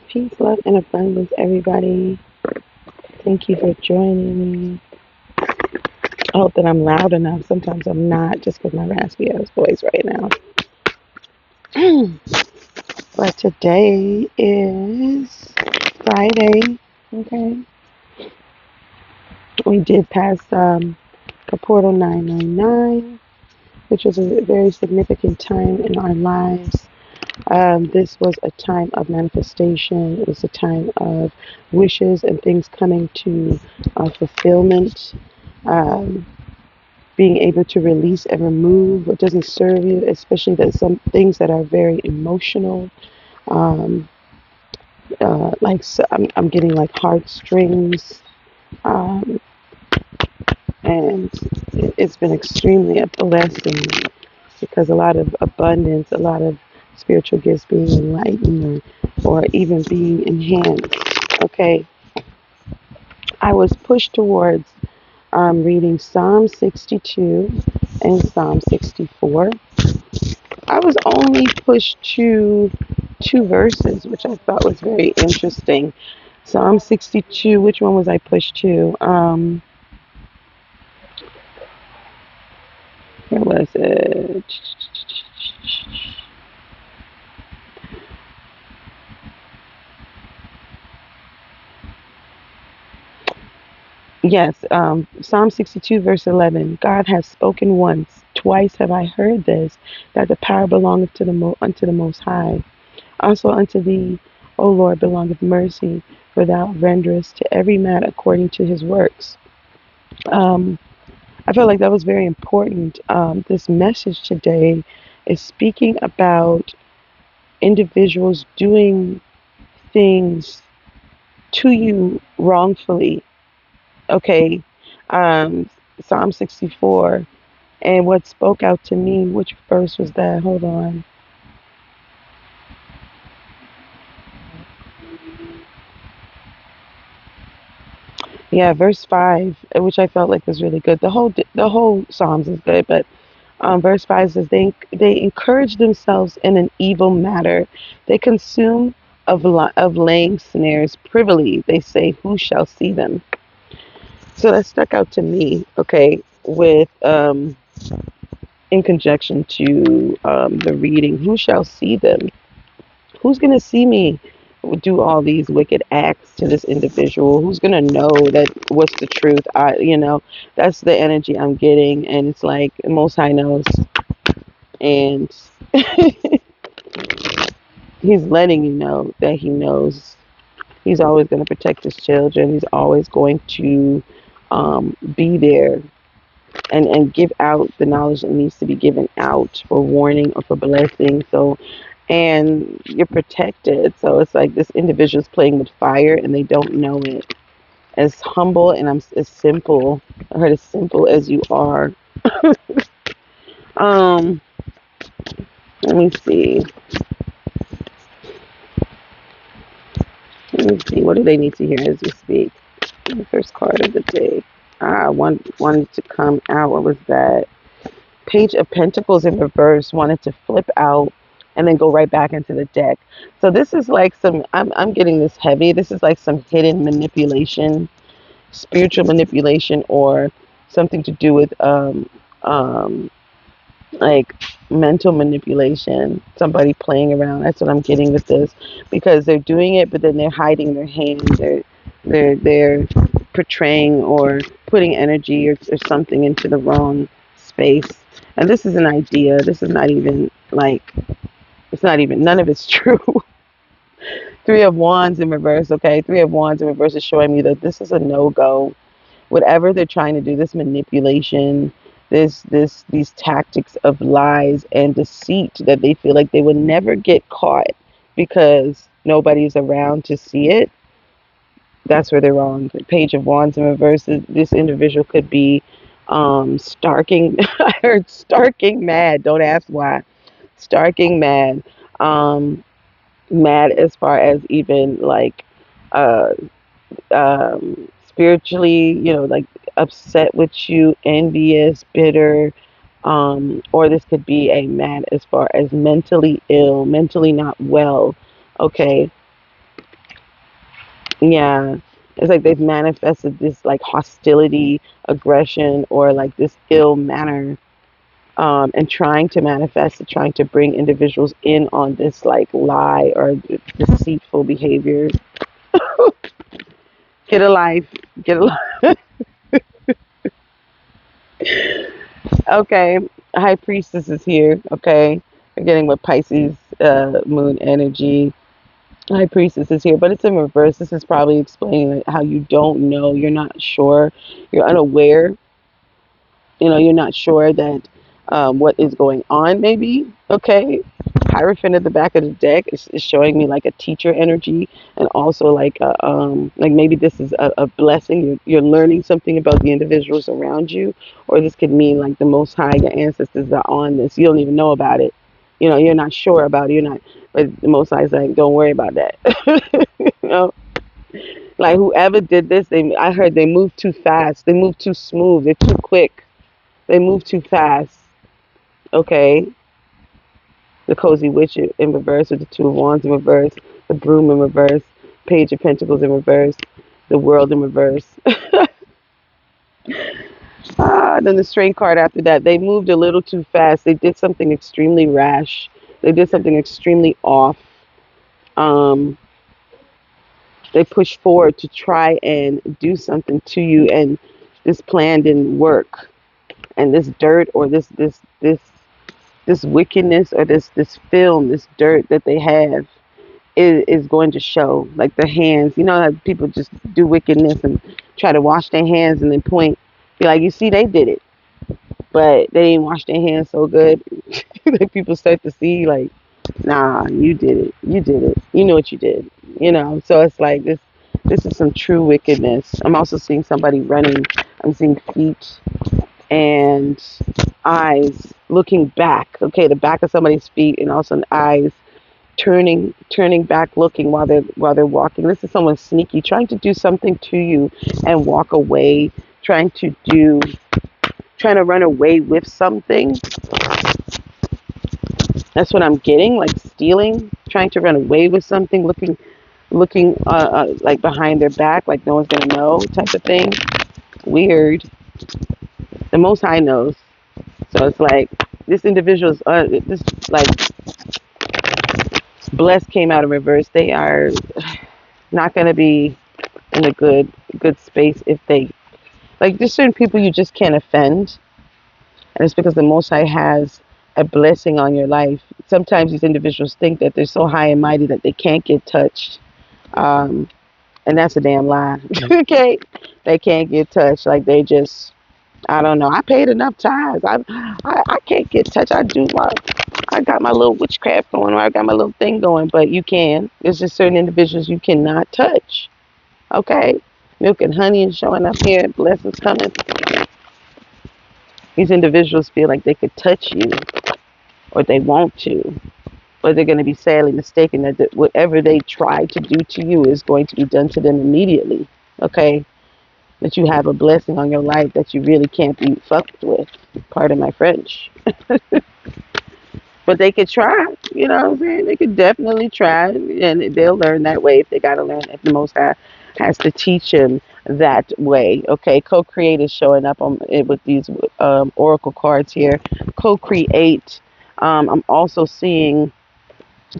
Peace, love, and abundance, everybody. Thank you for joining me. I hope that I'm loud enough. Sometimes I'm not, just because my raspy ass voice right now. But today is Friday. Okay, we did pass Portal 999, which was a very significant time in our lives. This was a time of manifestation. It was a time of wishes and things coming to fulfillment. Um, Being able to release and remove what doesn't serve you, especially that some things that are very emotional. Um, like so I'm getting like heartstrings, um, and it's been extremely a blessing because a lot of abundance, a lot of spiritual gifts being enlightened or even being enhanced. Okay, I was pushed towards reading Psalm 62 and Psalm 64. I was only pushed to two verses, which I thought was very interesting. Psalm 62, which one was I pushed to? Where was it? Yes, Psalm 62, verse 11. God has spoken once, twice have I heard this, that the power belongeth to unto the Most High. Also unto thee, O Lord, belongeth mercy, for thou renderest to every man according to his works. Um, I felt like that was very important. This message today is speaking about individuals doing things to you wrongfully. Okay, um, Psalm 64. And what spoke out to me, which verse was that? Hold on. Yeah, verse 5, which I felt like was really good. The whole Psalms is good, but verse 5 says, they encourage themselves in an evil matter. They consume of laying snares privily. They say, who shall see them? So that stuck out to me, okay, with in conjunction to the reading, who shall see them? Who's going to see me do all these wicked acts to this individual? Who's going to know that what's the truth? That's the energy I'm getting. And it's like Most High knows. And he's letting you know that he knows. He's always going to protect his children. He's always going to be there and give out the knowledge that needs to be given out for warning or for blessing. So, and you're protected. So it's like this individual's playing with fire and they don't know it. As humble and I'm as simple, I heard as simple as you are. Um, let me see. Let me see. What do they need to hear as we speak? The first card of the day. Wanted to come out. What was that? Page of Pentacles in reverse. Wanted to flip out and then go right back into the deck. So this is like I'm getting this heavy. This is like some hidden manipulation, spiritual manipulation, or something to do with like mental manipulation, somebody playing around. That's what I'm getting with this, because they're doing it but then they're hiding their hand. They're portraying or putting energy or something into the wrong space. And this is an idea. This is not even like, it's not even, none of it's true. Three of Wands in reverse. Okay, Three of Wands in reverse is showing me that this is a no-go. Whatever they're trying to do, this manipulation, these tactics of lies and deceit, that they feel like they would never get caught because nobody's around to see it. That's where they're wrong. The Page of Wands in reverse, this individual could be starking. I heard starking mad. Don't ask why. Starking mad. Mad as far as even like uh, spiritually, like upset with you, envious, bitter, or this could be a mad as far as mentally ill, mentally not well. Okay. Yeah. It's like they've manifested this like hostility, aggression, or like this ill manner, and trying to manifest it, trying to bring individuals in on this like lie or deceitful behavior. Get a life. Get a life. Okay. High priestess is here. Okay. We're getting with Pisces moon energy. High priestess is here, but it's in reverse. This is probably explaining how you don't know, you're not sure, you're unaware, you're not sure that what is going on, maybe. Okay. Hierophant at the back of the deck is showing me like a teacher energy, and also like like maybe this is a blessing. You're learning something about the individuals around you, or this could mean like the Most High, your ancestors are on this. You don't even know about it. You're not sure about it. You're not, but the Most High is like, don't worry about that. you know, like whoever did this, I heard they move too fast. They move too smooth. They're too quick. They move too fast. Okay. The cozy witch in reverse with the two of wands in reverse, the broom in reverse, page of pentacles in reverse, the world in reverse. Then the strength card after that. They moved a little too fast. They did something extremely rash. They did something extremely off. Um, they pushed forward to try and do something to you, and this plan didn't work. And this dirt, or this wickedness, or this film, this dirt that they have, is going to show. Like the hands, how people just do wickedness and try to wash their hands and then point, be like, you see, they did it, but they didn't wash their hands so good. That people start to see, like, nah, you did it, you know what you did, so it's like this is some true wickedness. I'm also seeing somebody running. I'm seeing feet and eyes looking back. Okay, the back of somebody's feet, and also eyes turning back, looking while they're walking. This is someone sneaky trying to do something to you and walk away, trying to run away with something. That's what I'm getting, like stealing, trying to run away with something, looking like behind their back, like no one's gonna know, type of thing. Weird. The Most High knows. So it's like this individual's this like blessed came out in reverse. They are not going to be in a good space if they, like, there's certain people you just can't offend, and it's because the Most High has a blessing on your life. Sometimes these individuals think that they're so high and mighty that they can't get touched, and that's a damn lie. Okay, they can't get touched. Like they just, I don't know. I paid enough tithes. I can't get touched. I got my little witchcraft going, or I got my little thing going, but you can. There's just certain individuals you cannot touch. Okay? Milk and honey is showing up here. Blessings coming. These individuals feel like they could touch you, or they want to, but they're going to be sadly mistaken that whatever they try to do to you is going to be done to them immediately. Okay? That you have a blessing on your life that you really can't be fucked with. Pardon my French. But they could try, what I'm saying? They could definitely try, and they'll learn that way if they got to learn, if the Most High has to teach them that way. Okay, co-create is showing up on it with these oracle cards here. Co-create. I'm also seeing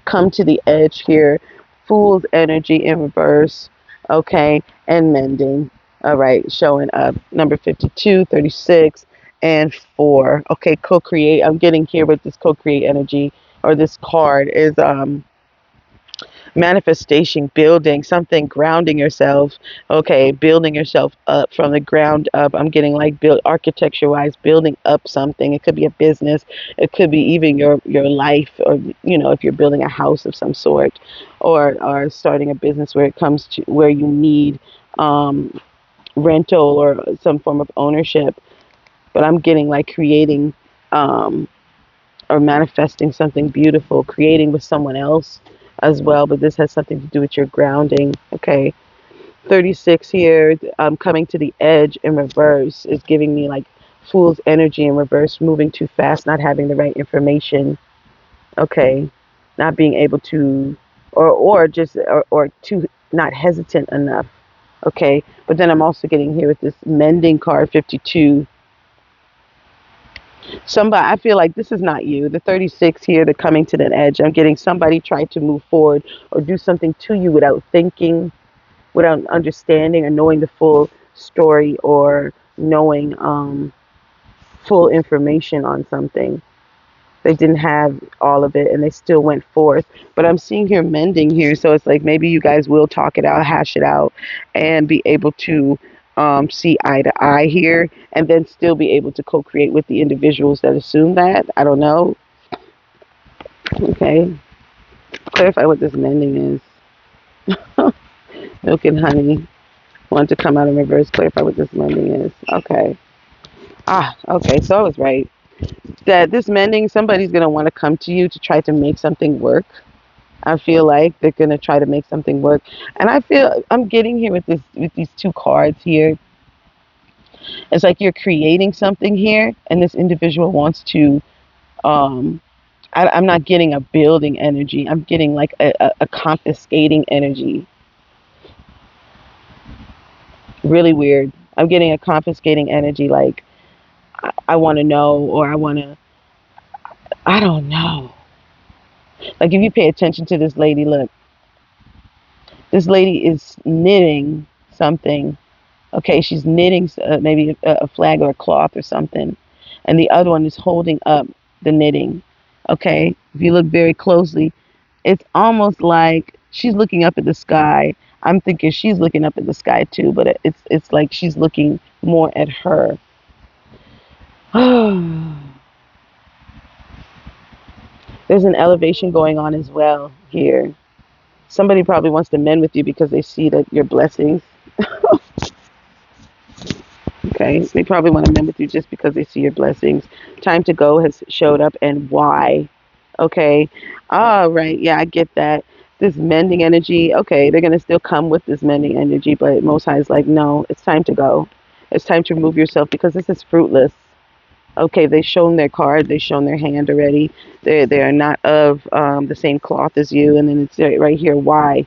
come to the edge here. Fool's energy in reverse. Okay, and mending. All right, showing up. Number 52, 36, and 4. Okay, co-create. I'm getting here with this co-create energy, or this card is manifestation, building something, grounding yourself. Okay, building yourself up from the ground up. I'm getting like build architecture wise, building up something. It could be a business, it could be even your life, or if you're building a house of some sort, or starting a business where it comes to where you need rental or some form of ownership. But I'm getting like creating um or manifesting something beautiful, creating with someone else as well. But this has something to do with your grounding. Okay. 36 here, coming to the edge in reverse is giving me like fool's energy in reverse, moving too fast, not having the right information. Okay. Not being able to or just or too not hesitant enough. Okay, but then I'm also getting here with this mending card 52. Somebody, I feel like this is not you. The 36 here, the coming to that edge. I'm getting somebody tried to move forward or do something to you without thinking, without understanding or knowing the full story or knowing full information on something. They didn't have all of it and they still went forth. But I'm seeing here mending here, so it's like maybe you guys will talk it out, hash it out, and be able to see eye to eye here, and then still be able to co-create with the individuals that assume that. I don't know. Okay, clarify what this mending is. Milk and honey. Want to come out in reverse. Clarify what this mending is. Okay. Okay. So I was right. That this mending, somebody's gonna want to come to you to try to make something work. I feel like they're gonna try to make something work, and I feel I'm getting here with this with these two cards here. It's like you're creating something here, and this individual wants to. Um, I'm not getting a building energy. I'm getting like a confiscating energy. Really weird. I'm getting a confiscating energy. Like I want to know, or I want to. I don't know. Like if you pay attention to this lady, look, this lady is knitting something. Okay, she's knitting maybe a flag or a cloth or something, and the other one is holding up the knitting. Okay, if you look very closely, it's almost like she's looking up at the sky. I'm thinking she's looking up at the sky too, but it's like she's looking more at her. There's an elevation going on as well here. Somebody probably wants to mend with you because they see that your blessings. Okay, they probably want to mend with you just because they see your blessings. Time to go has showed up, and why? Okay, all right, yeah, I get that. This mending energy, okay, they're gonna still come with this mending energy, but Most High is like, no, it's time to go. It's time to remove yourself because this is fruitless. Okay, they've shown their card, they've shown their hand already. They are not of the same cloth as you, and then it's right here. Why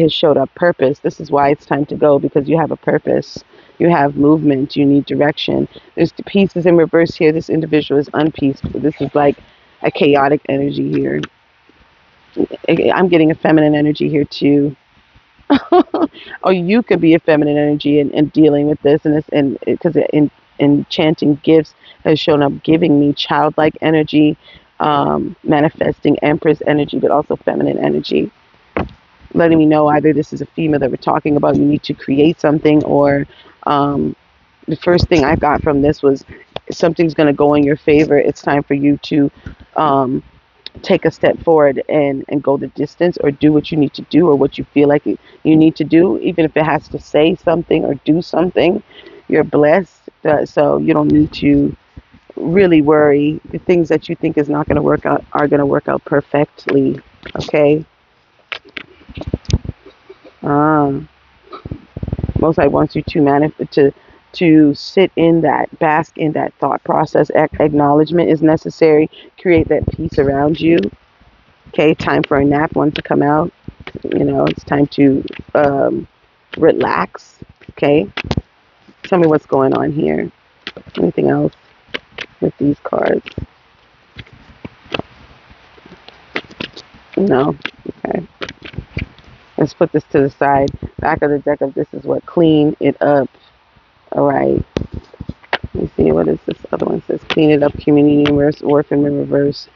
has showed up. Purpose. This is why it's time to go, because you have a purpose. You have movement. You need direction. There's the pieces in reverse here. This individual is unpeaceful. This is like a chaotic energy here. I'm getting a feminine energy here too. Or you could be a feminine energy and dealing with this, and because in enchanting gifts has shown up, giving me childlike energy, manifesting empress energy, but also feminine energy, letting me know either this is a female that we're talking about, you need to create something, or the first thing I got from this was something's going to go in your favor. It's time for you to take a step forward and go the distance, or do what you need to do, or what you feel like you need to do, even if it has to say something or do something. You're blessed, so you don't need to really worry. The things that you think is not going to work out are going to work out perfectly. Okay. Um, Most I wants you to to sit in that, bask in that thought process. Acknowledgement is necessary. Create that peace around you. Okay, time for a nap. Want to come out. It's time to relax. Okay, tell me what's going on here. Anything else with these cards? No. Okay. Let's put this to the side. Back of the deck of this is what, clean it up. All right. Let me see, what is this other one? It says clean it up, community in reverse, orphan in reverse.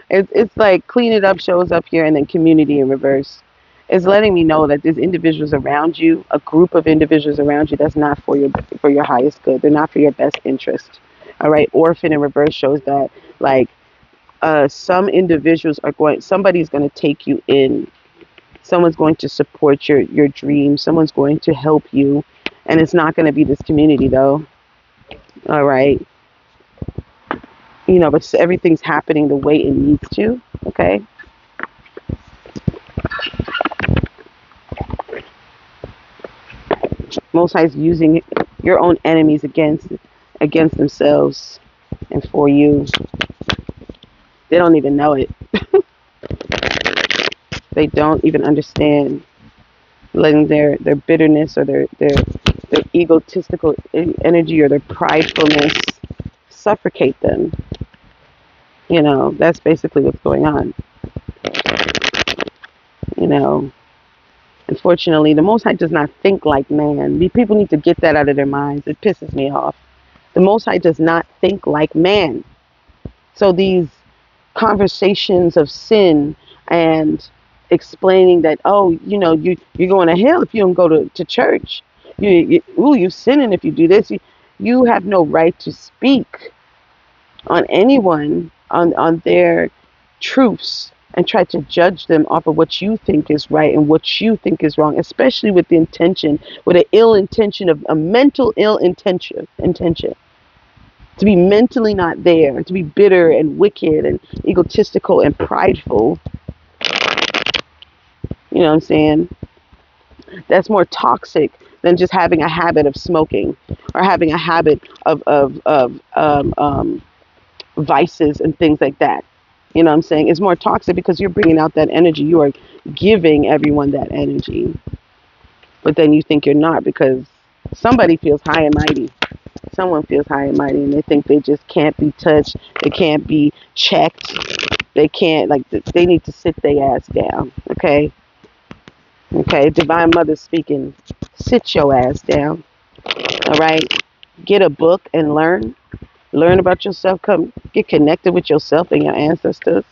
It's like clean it up shows up here, and then community in reverse. It's letting me know that there's individuals around you, a group of individuals around you that's not for your highest good. They're not for your best interest. All right. Orphan in reverse shows that like some individuals somebody's going to take you in. Someone's going to support your dreams. Someone's going to help you. And it's not going to be this community, though. All right. But everything's happening the way it needs to. Okay. Most High is using your own enemies against themselves and for you. They don't even know it. They don't even understand, letting their bitterness or their egotistical energy or their pridefulness suffocate them. That's basically what's going on. You know, Unfortunately, the Most High does not think like man. People need to get that out of their minds. It pisses me off. The Most High does not think like man. So these conversations of sin and explaining that, oh, you're going to hell if you don't go to church. You're sinning if you do this. You have no right to speak on anyone, on their truths, and try to judge them off of what you think is right and what you think is wrong, especially with the intention, with an ill intention, of a mental ill intention, to be mentally not there, to be bitter and wicked and egotistical and prideful. You know what I'm saying? That's more toxic than just having a habit of smoking or having a habit of vices and things like that. You know what I'm saying? It's more toxic because you're bringing out that energy. You are giving everyone that energy. But then you think you're not, because somebody feels high and mighty. Someone feels high and mighty, and they think they just can't be touched. They can't be checked. They can't, like, they need to sit their ass down. Okay? Okay? Divine Mother speaking. Sit your ass down. All right? Get a book and learn. Learn about yourself. Come get connected with yourself and your ancestors.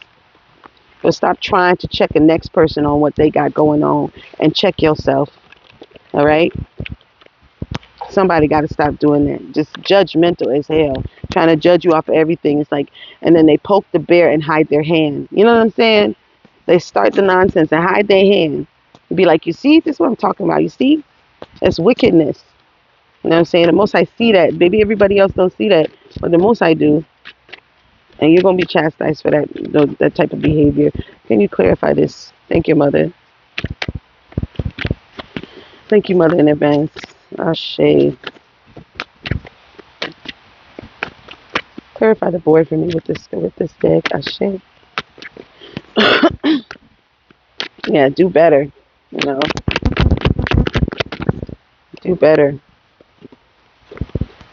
But stop trying to check the next person on what they got going on, and check yourself. All right? Somebody got to stop doing that. Just judgmental as hell. Trying to judge you off of everything. It's like, and then they poke the bear and hide their hand. You know what I'm saying? They start the nonsense and hide their hand. Be like, you see, this is what I'm talking about. You see? That's wickedness. You know what I'm saying? The Most High see that. Maybe everybody else don't see that, but the Most High do. And you're going to be chastised for that type of behavior. Can you clarify this? Thank you, Mother. Thank you, Mother, in advance. Ashe. Clarify the board for me with this deck. Ashe. Yeah, do better. Do better.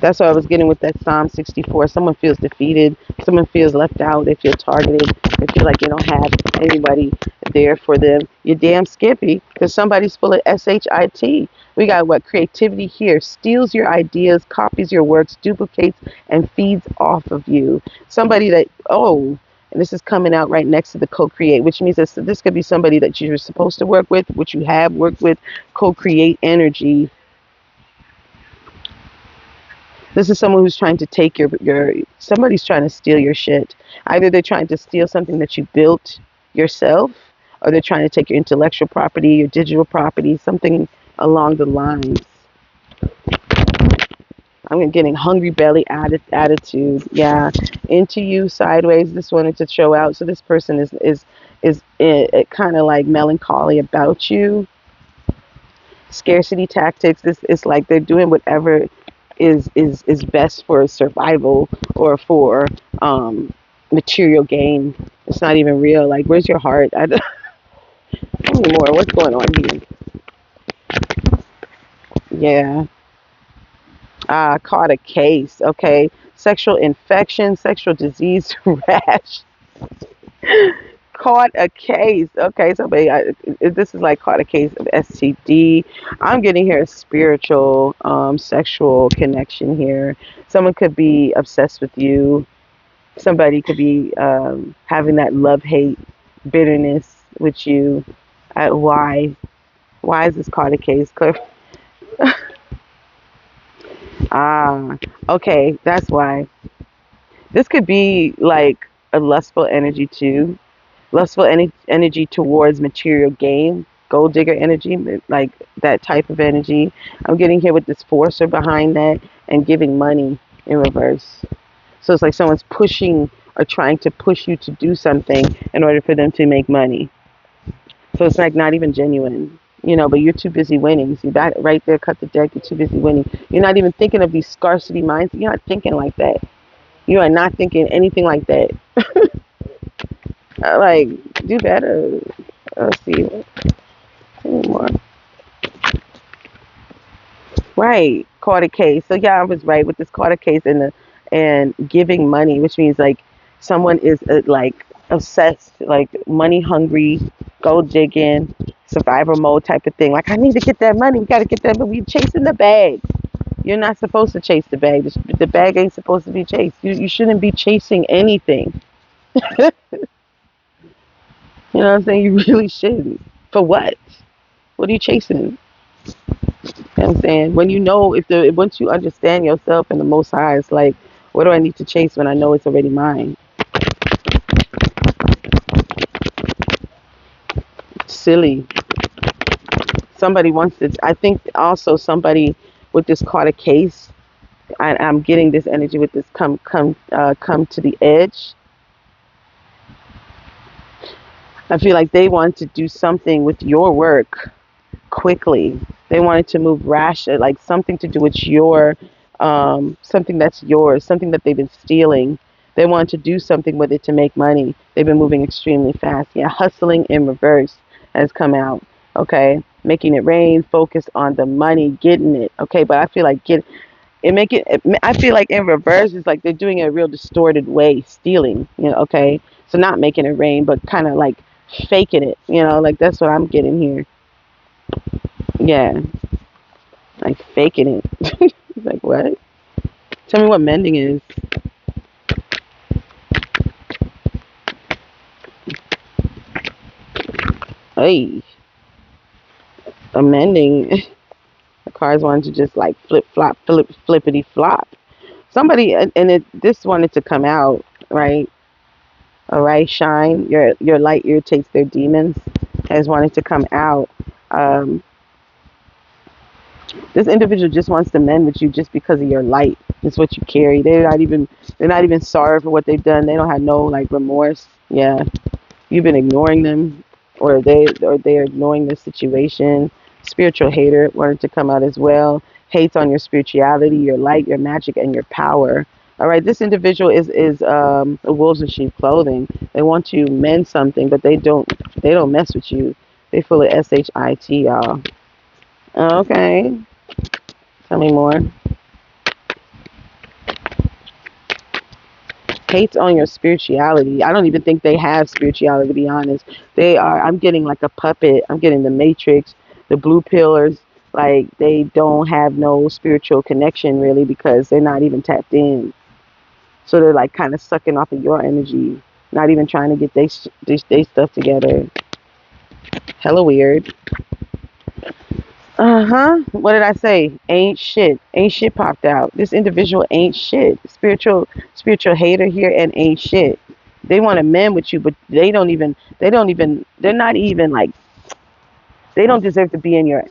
That's what I was getting with that Psalm 64. Someone feels defeated. Someone feels left out. They feel targeted. They feel like they don't have anybody there for them. You're damn skippy, because somebody's full of SHIT. We got what? Creativity here. Steals your ideas, copies your works, duplicates, and feeds off of you. Somebody that, and this is coming out right next to the co-create, which means that this could be somebody that you're supposed to work with, which you have worked with, co-create energy. This is someone who's trying to take somebody's trying to steal your shit. Either they're trying to steal something that you built yourself, or they're trying to take your intellectual property, your digital property, something along the lines. I'm getting hungry belly attitude. Yeah, into you sideways. This wanted to show out. So this person is kind of like melancholy about you. Scarcity tactics. This is like they're doing whatever is best for survival or for material gain. It's not even real. Like, where's your heart? Tell me more. What's going on here? Yeah. Caught a case. Okay. Sexual infection, sexual disease, rash. Caught a case. Okay, so this is like caught a case of STD. I'm getting here a spiritual, sexual connection here. Someone could be obsessed with you. Somebody could be having that love-hate bitterness with you. Why? Why is this caught a case? Okay, that's why. This could be like a lustful energy too. Lustful energy towards material gain, gold digger energy, like that type of energy. I'm getting here with this forcer behind that, and giving money in reverse. So it's like someone's pushing or trying to push you to do something in order for them to make money. So it's like not even genuine, but you're too busy winning. See that right there, cut the deck, you're too busy winning. You're not even thinking of these scarcity minds. You're not thinking like that. You are not thinking anything like that. Like, do better. Let's see. Any more. Right, caught a case. So yeah, I was right with this caught a case and giving money, which means like someone is like obsessed, like money hungry, gold digging, survival mode type of thing. Like I need to get that money. We got to get that, but we chasing the bag. You're not supposed to chase the bag. The bag ain't supposed to be chased. You shouldn't be chasing anything. You know what I'm saying? You really shouldn't. For what? What are you chasing? You know what I'm saying? When you know, once you understand yourself and the Most High, it's like, what do I need to chase when I know it's already mine? Silly. Somebody wants to. I think also somebody with this Carter case. I'm getting this energy with this come to the edge. I feel like they want to do something with your work quickly. They wanted to move rash, like something to do with something that's yours, something that they've been stealing. They want to do something with it to make money. They've been moving extremely fast. Yeah, hustling in reverse has come out. Okay, making it rain, focus on the money, getting it. Okay, but I feel like I feel like in reverse is like they're doing it a real distorted way, stealing. Okay, so not making it rain, but kind of like faking it. Like that's what I'm getting here. Yeah, like faking it. Like what? Tell me what mending is. Hey, amending. The cards wanted to just like flip flop, flippity flop. Somebody and this wanted to come out, right? All right, shine. Your light irritates their demons. Has wanted to come out. Um, this individual just wants to mend with you just because of your light. It's what you carry. They're not even sorry for what they've done. They don't have no like remorse. Yeah, you've been ignoring them, or they're ignoring the situation. Spiritual hater wanted to come out as well. Hates on your spirituality, your light, your magic, and your power. All right, this individual is a wolves in sheep clothing. They want to mend something, but they don't mess with you. They full of shit, y'all. Okay, tell me more. Hates on your spirituality. I don't even think they have spirituality, to be honest. I'm getting like a puppet. I'm getting the Matrix, the blue pillars. Like they don't have no spiritual connection really because they're not even tapped in. So they're like kind of sucking off of your energy, not even trying to get they stuff together. Hella weird. Uh-huh. What did I say? Ain't shit. Ain't shit popped out. This individual ain't shit. Spiritual hater here and ain't shit. They want to mend with you, but they're not even like they don't deserve to be in your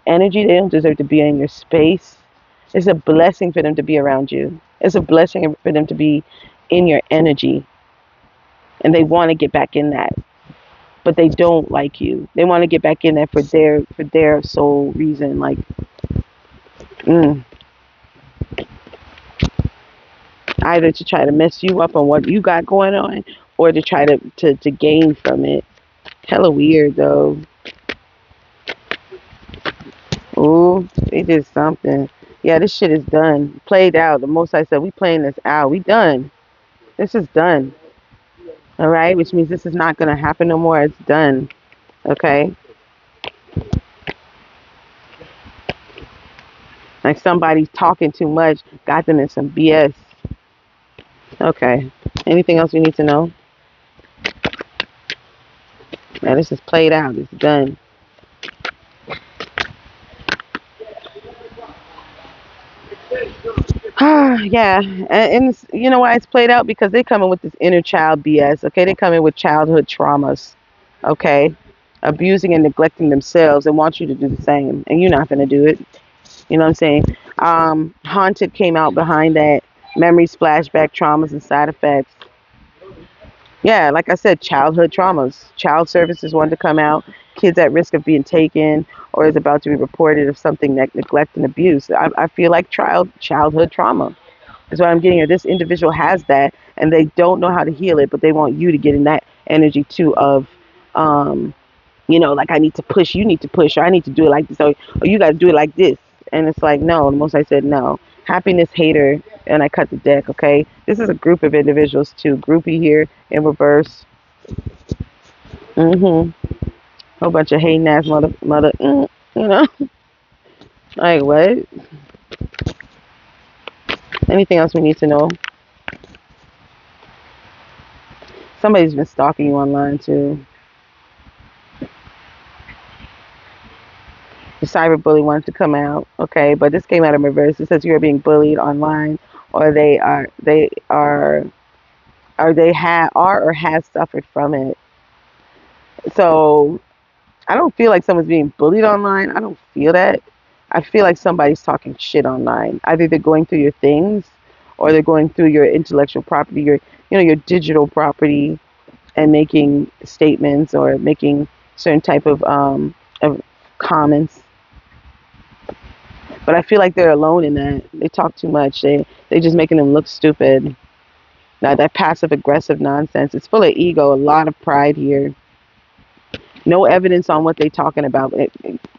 energy. They don't deserve to be in your space. It's a blessing for them to be around you. It's a blessing for them to be in your energy. And they want to get back in that. But they don't like you. They want to get back in there for their sole reason. Like, mm, either to try to mess you up on what you got going on or to try to gain from it. Hella weird though. Ooh, they did something. Yeah, this shit is done. Played out. The most I said, we playing this out. We done. This is done. All right, which means this is not gonna happen no more. It's done. Okay. Like somebody's talking too much, got them in some BS. Okay. Anything else we need to know? Man, this is played out. It's done. Yeah, and you know why it's played out? Because they come in with this inner child BS. Okay, they come in with childhood traumas. Okay, abusing and neglecting themselves and want you to do the same, and you're not gonna do it. You know what I'm saying? Haunted came out behind that. Memories, flashback, traumas, and side effects. Yeah, like I said, childhood traumas. Child services wanted to come out. Kids at risk of being taken or is about to be reported of something like neglect and abuse. I feel like childhood trauma is what I'm getting here. This individual has that and they don't know how to heal it, but they want you to get in that energy too of like I need to push, you need to push, or I need to do it like this, or you got to do it like this. And it's like, no, the most I said no. Happiness hater, and I cut the deck, okay? This is a group of individuals too. Groupie here in reverse. Whole bunch of hating ass mother, you know? Like, what? Anything else we need to know? Somebody's been stalking you online too. The cyberbully wanted to come out, okay, but this came out in reverse. It says you are being bullied online, or are or has suffered from it. So I don't feel like someone's being bullied online. I don't feel that. I feel like somebody's talking shit online. Either they're going through your things, or they're going through your intellectual property, your digital property, and making statements or making certain type of comments. But I feel like they're alone in that. They talk too much. They just making them look stupid. Now that passive aggressive nonsense. It's full of ego, a lot of pride here. No evidence on what they talking about.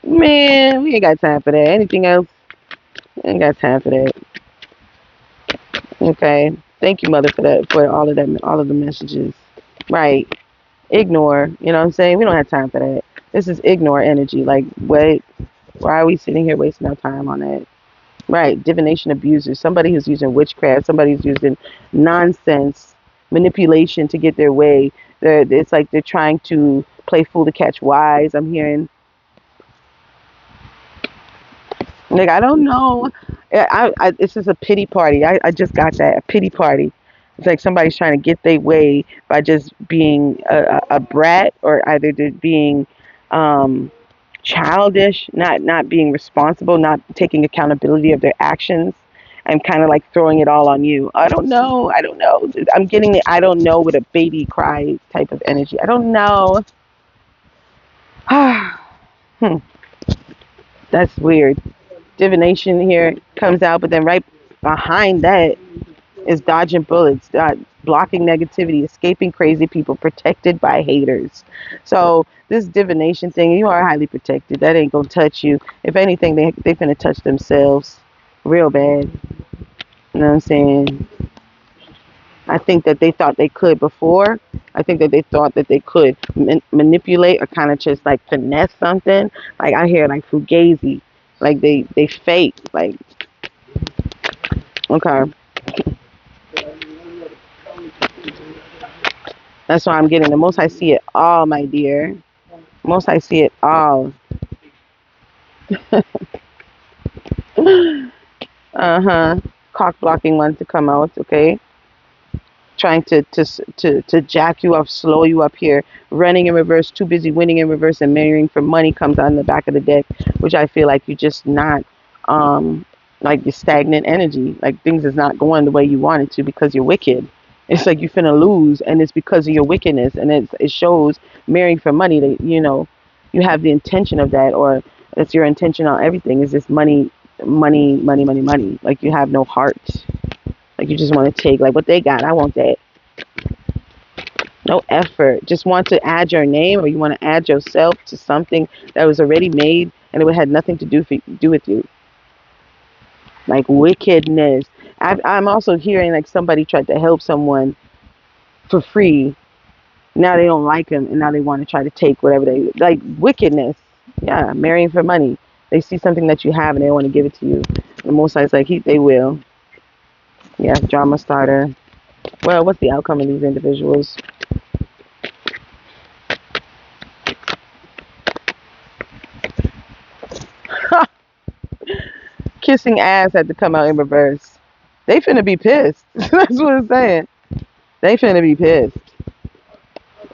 Man, we ain't got time for that. Anything else? Ain't got time for that. Okay. Thank you, mother, for that, for all of that, all of the messages. Right. Ignore. You know what I'm saying? We don't have time for that. This is ignore energy. Like, wait, why are we sitting here wasting our time on that? Right. Divination abusers. Somebody who's using witchcraft. Somebody who's using nonsense, manipulation to get their way. It's like they're trying to play fool to catch wise. I'm hearing. Like, I don't know. This is a pity party. I just got that. A pity party. It's like somebody's trying to get their way by just being a brat, or either they're being childish, not being responsible, not taking accountability of their actions, and kind of like throwing it all on you. I don't know. I don't know. I'm getting the I don't know with a baby cry type of energy. I don't know. hmm. That's weird. Divination here comes out, but then right behind that is dodging bullets, blocking negativity, escaping crazy people, protected by haters. So this divination thing, you are highly protected. That ain't gonna touch you. If anything, they finna touch themselves real bad. You know what I'm saying? I think that they thought they could before. I think that they thought that they could manipulate or kind of just like finesse something. Like I hear like fugazi, like they fake. Like okay, that's why I'm getting the most. I see it all, my dear. Most I see it all. Uh-huh. Cock blocking one to come out. Okay. Trying to jack you up, slow you up here, running in reverse, too busy winning in reverse, and marrying for money comes on the back of the deck, which I feel like you're just not, like your stagnant energy, like things is not going the way you want it to because you're wicked. It's like you're finna lose, and it's because of your wickedness, and it shows marrying for money that you have the intention of that, or that's your intention on everything is this money, money, money, money, money. Like you have no heart. Like you just want to take like what they got. I want that. No effort. Just want to add your name, or you want to add yourself to something that was already made and it had nothing to do with you. Like wickedness. I'm also hearing like somebody tried to help someone for free. Now they don't like them, and now they want to try to take whatever they like. Wickedness. Yeah, marrying for money. They see something that you have and they want to give it to you. The most I like they will. Yeah, drama starter. Well, what's the outcome of these individuals? Kissing ass had to come out in reverse. They finna be pissed. That's what I'm saying. They finna be pissed.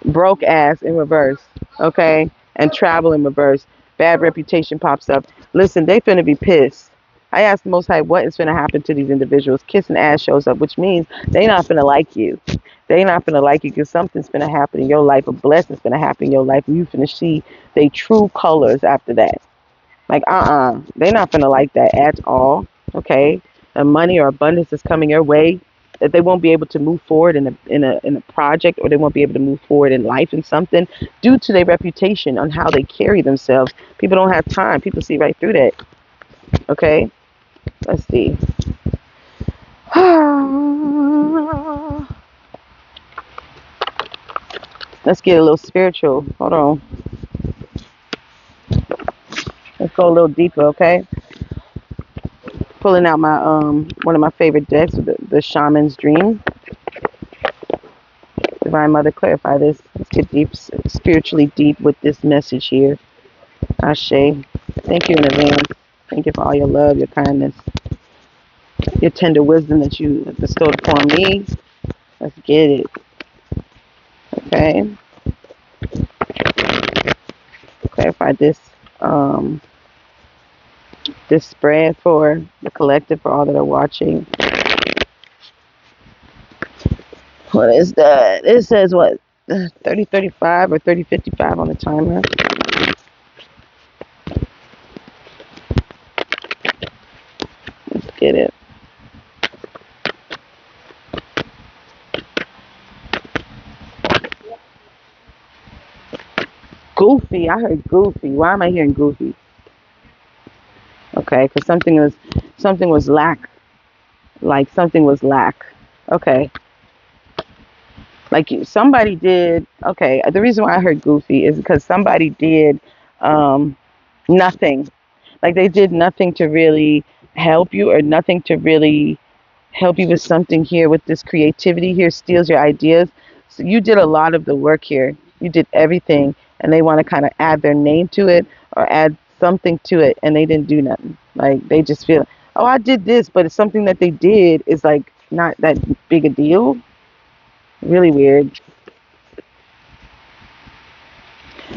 Broke ass in reverse. Okay? And travel in reverse. Bad reputation pops up. Listen, they finna be pissed. I asked the Most High what is finna happen to these individuals. Kissing ass shows up, which means they not finna like you. They not finna like you because something's finna happen in your life. A blessing's finna happen in your life. And you finna see they true colors after that. Like, they're not gonna like that at all. Okay, the money or abundance is coming your way. that they won't be able to move forward in a project, or they won't be able to move forward in life in something due to their reputation on how they carry themselves. People don't have time. People see right through that. Okay, let's see. Let's get a little spiritual. Hold on. Let's go a little deeper, okay? Pulling out my one of my favorite decks, the Shaman's Dream. Divine Mother, clarify this. Let's get deep, spiritually deep with this message here. Ashe. Thank you in advance. Thank you for all your love, your kindness, your tender wisdom that you bestowed upon me. Let's get it. Okay. Clarify this. Um, this spread for the collective, for all that are watching. What is that? It says what? 30:35 or 30:55 on the timer. Let's get it. Goofy. I heard goofy. Why am I hearing goofy? Okay, because something was lack. Like something was lack. Okay. Like somebody did. Okay. The reason why I heard goofy is because somebody did um, nothing. Like they did nothing to really help you, or nothing to really help you with something here. With this creativity here, steals your ideas. So you did a lot of the work here. You did everything, and they want to kind of add their name to it, or add something to it, and they didn't do nothing. Like they just feel, oh, I did this, but it's something that they did is like not that big a deal. Really weird.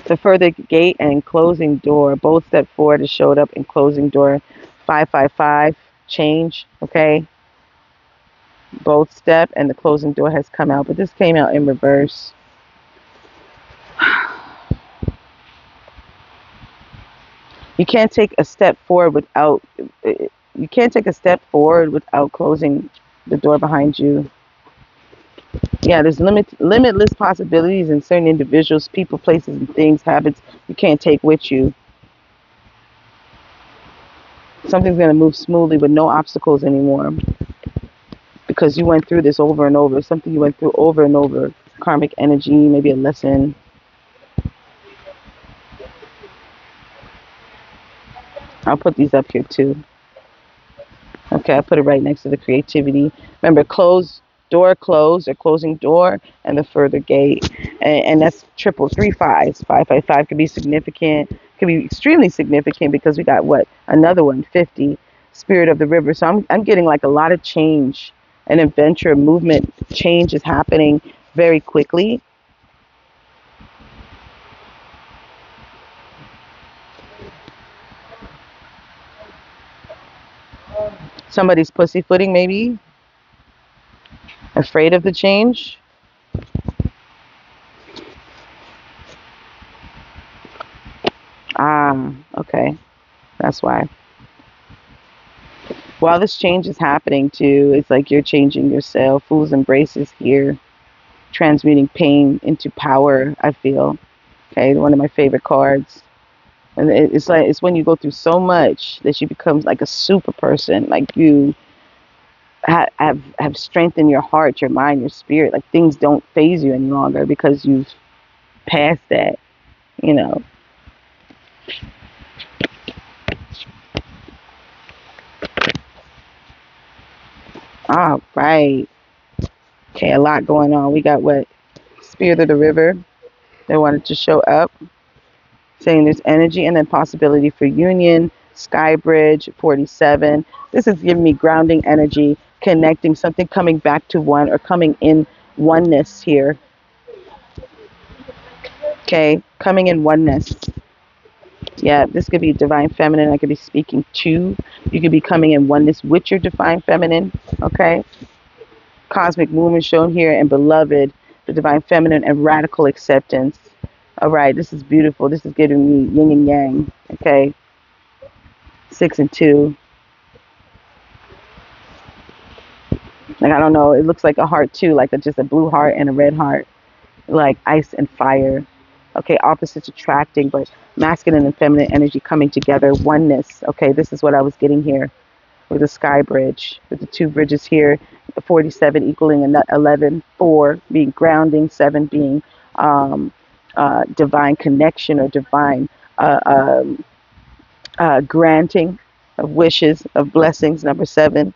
The further gate and closing door, both step forward is showed up in closing door 555 change. Okay, both step and the closing door has come out, but this came out in reverse. You can't take a step forward without you can't take a step forward without closing the door behind you. Yeah, there's limitless possibilities in certain individuals, people, places, and things, habits you can't take with you. Something's going to move smoothly with no obstacles anymore, because you went through this over and over. Something you went through over and over. Karmic energy, maybe a lesson. I'll put these up here too. Okay, I put it right next to the creativity. Remember, close or closing door, and the further gate. And that's triple three fives. 555 could be significant, could be extremely significant, because we got what? Another one, 50. Spirit of the river. So I'm getting like a lot of change, an adventure, movement, change is happening very quickly. Somebody's pussyfooting, maybe afraid of the change. Okay, that's why. While this change is happening too, it's like you're changing yourself. Fool's embrace is here, transmuting pain into power. I feel. Okay, one of my favorite cards. And it's like it's when you go through so much that you become like a super person. Like you have strength in your heart, your mind, your spirit. Like things don't phase you any longer because you've passed that. You know. All right. Okay, a lot going on. We got what? Spirit of the river. They wanted to show up, saying there's energy and then possibility for union. Sky Bridge 47. This is giving me grounding energy, connecting, something coming back to one, or coming in oneness here. Okay, coming in oneness. Yeah, this could be divine feminine. I could be speaking to. You could be coming in oneness with your divine feminine. Okay. Cosmic movement shown here, and beloved, the divine feminine, and radical acceptance. All right, this is beautiful. This is giving me yin and yang. Okay. 6 and 2. Like, I don't know, it looks like a heart too, like just a blue heart and a red heart, like ice and fire. Okay, opposites attracting, but masculine and feminine energy coming together, oneness. Okay, this is what I was getting here with the sky bridge, with the two bridges here, 47 equaling 11, 4 being grounding, 7 being divine connection or divine uh, um, granting of wishes, of blessings. Number 7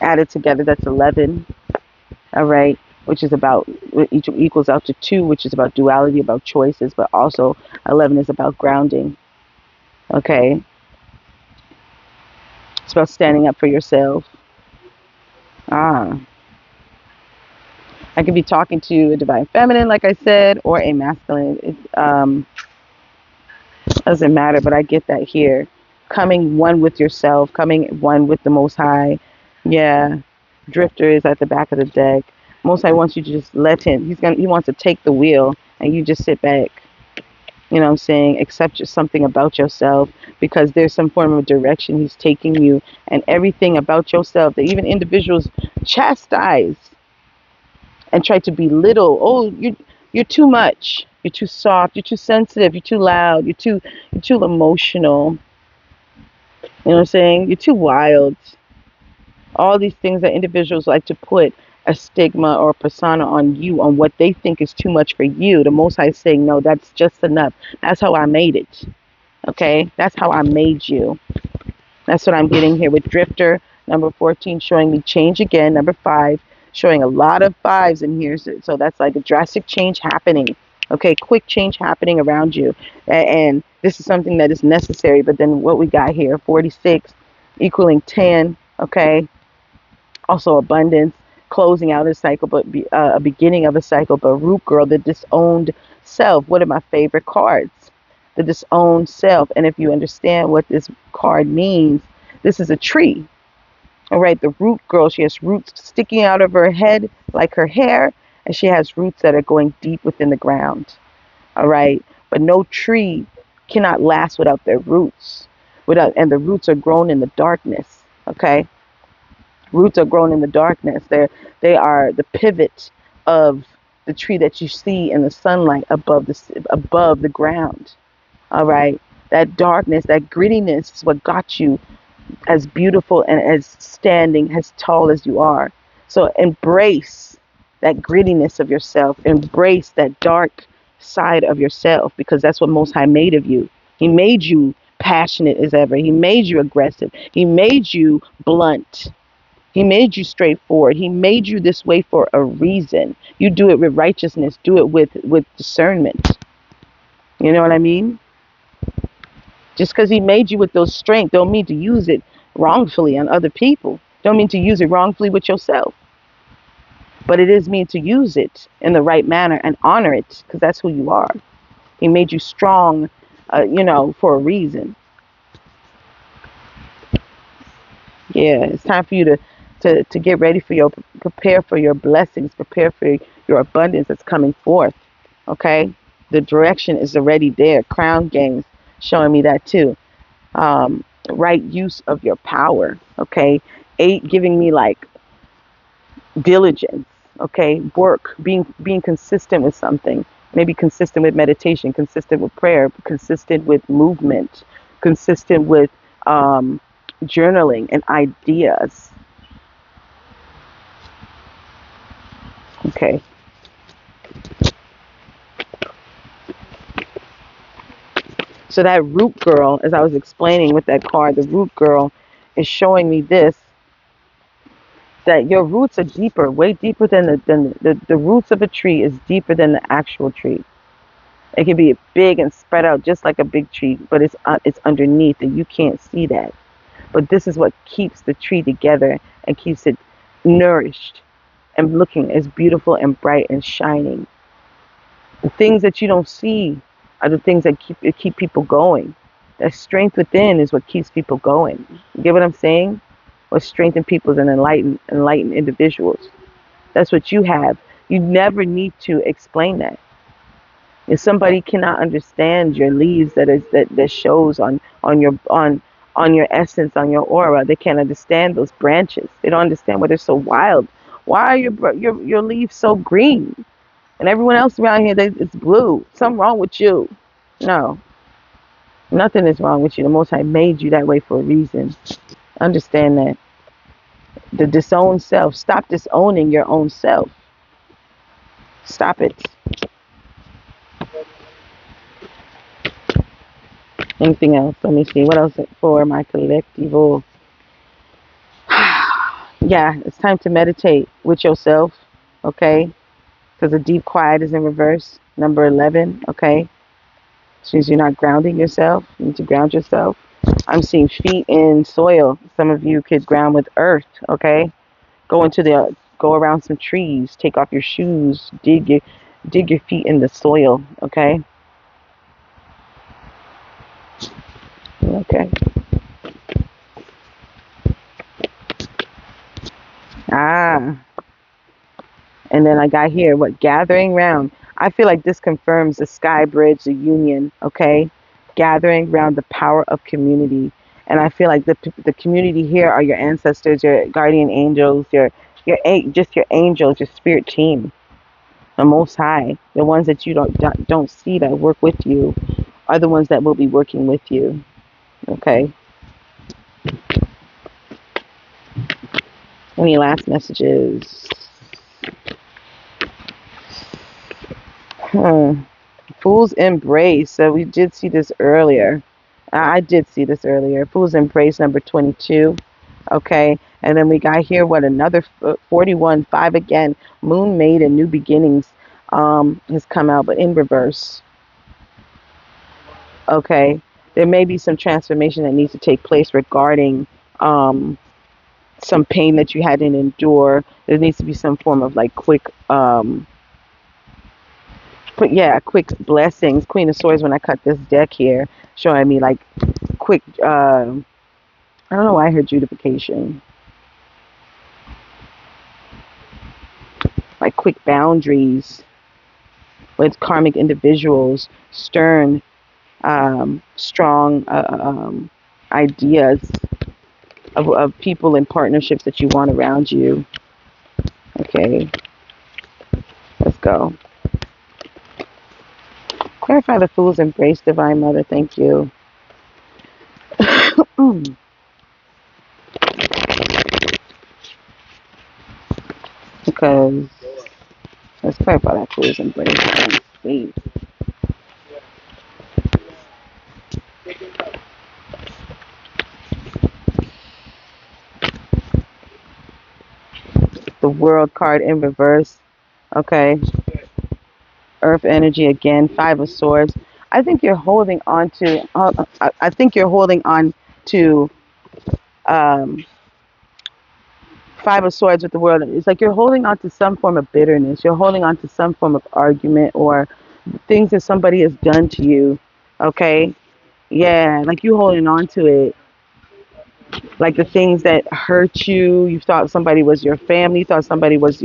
added together, that's 11. All right, which is about, each equals out to 2, which is about duality, about choices, but also 11 is about grounding. Okay, it's about standing up for yourself. Ah, I could be talking to a divine feminine, like I said, or a masculine. It doesn't matter, but I get that here. Coming one with yourself, coming one with the Most High. Yeah, Drifter is at the back of the deck. Most High wants you to just let him. He wants to take the wheel, and you just sit back. You know what I'm saying? Accept something about yourself, because there's some form of direction he's taking you, and everything about yourself that even individuals chastise and try to belittle. Oh, you're too much. You're too soft. You're too sensitive. You're too loud. You're too emotional. You know what I'm saying? You're too wild. All these things that individuals like to put a stigma or a persona on you, on what they think is too much for you. The Most High is saying, no, that's just enough. That's how I made it. Okay, that's how I made you. That's what I'm getting here with Drifter. Number 14 showing me change again. Number 5 showing a lot of 5s in here. So that's like a drastic change happening. Okay, quick change happening around you. And this is something that is necessary. But then what we got here, 46 equaling 10. Okay, also abundance, closing out a cycle, but a beginning of a cycle. But Root Girl, the disowned self. One of my favorite cards, the disowned self. And if you understand what this card means, this is a tree. All right, the Root Girl, she has roots sticking out of her head like her hair, and she has roots that are going deep within the ground. All right, but no tree cannot last without their roots. And the roots are grown in the darkness. Okay, roots are grown in the darkness. They are the pivot of the tree that you see in the sunlight above the ground. All right, that darkness, that grittiness is what got you as beautiful and as standing as tall as you are. So embrace that grittiness of yourself. Embrace that dark side of yourself, because that's what Most High made of you. He made you passionate as ever. He made you aggressive. He made you blunt. He made you straightforward. He made you this way for a reason. You do it with righteousness. Do it with discernment. You know what I mean? Just because he made you with those strengths don't mean to use it wrongfully on other people. Don't mean to use it wrongfully with yourself. But it is mean to use it in the right manner and honor it, because that's who you are. He made you strong, for a reason. Yeah, it's time for you to get ready for prepare for your blessings, prepare for your abundance that's coming forth. Okay? The direction is already there. Crown games showing me that too. Right use of your power. Okay? 8 giving me like diligence. Okay? Work, being consistent with something. Maybe consistent with meditation, consistent with prayer, consistent with movement, consistent with journaling and ideas. Okay. So that Root Girl, as I was explaining with that card, the Root Girl is showing me this, that your roots are deeper, way deeper than the roots of a tree is deeper than the actual tree. It can be big and spread out just like a big tree, but it's underneath and you can't see that. But this is what keeps the tree together and keeps it nourished and looking as beautiful and bright and shining. The things that you don't see are the things that keep people going. That strength within is what keeps people going. You get what I'm saying? What strengthen people and enlighten individuals. That's what you have. You never need to explain that. If somebody cannot understand your leaves that shows on on your essence, on your aura. They can't understand those branches. They don't understand why they're so wild. Why are your leaves so green? And everyone else around here, it's blue. Something wrong with you. No, nothing is wrong with you. The Most High made you that way for a reason. Understand that. The disowned self. Stop disowning your own self. Stop it. Anything else? Let me see. What else for my collectivo? Yeah, it's time to meditate with yourself. Okay? Because the deep quiet is in reverse. Number 11. Okay? Since you're not grounding yourself, you need to ground yourself. I'm seeing feet in soil. Some of you could ground with earth. Okay? Go around some trees, take off your shoes, dig your feet in the soil, okay? Okay. Ah, and then I got here, what, gathering round. I feel like this confirms the sky bridge, the union, okay? Gathering around the power of community. And I feel like the community here are your ancestors, your guardian angels, just your angels, your spirit team, the Most High, the ones that you don't see that work with you, are the ones that will be working with you. Okay. Any last messages? Hmm. Fool's Embrace. So we did see this earlier. I did see this earlier. Fool's Embrace number 22. Okay. And then we got here, what, another 41, 5 again. Moon Maiden, New Beginnings has come out, but in reverse. Okay. There may be some transformation that needs to take place regarding some pain that you had to endure. There needs to be some form of like quick blessings. Queen of Swords when I cut this deck here, showing me like quick. I don't know why I heard judification. Like quick boundaries with karmic individuals, stern, strong ideas of people and partnerships that you want around you. Okay, let's go. Clarify the Fool's Embrace, Divine Mother. Thank you. Because let's clarify that Fool's Embrace. Sweet. The World card in reverse. Okay. Earth energy again. 5 of Swords. I think you're holding on to. I think you're holding on to. Um, 5 of Swords with the World. It's like you're holding on to some form of bitterness. You're holding on to some form of argument or things that somebody has done to you. Okay. Yeah, like you holding on to it. Like the things that hurt you. You thought somebody was your family. You thought somebody was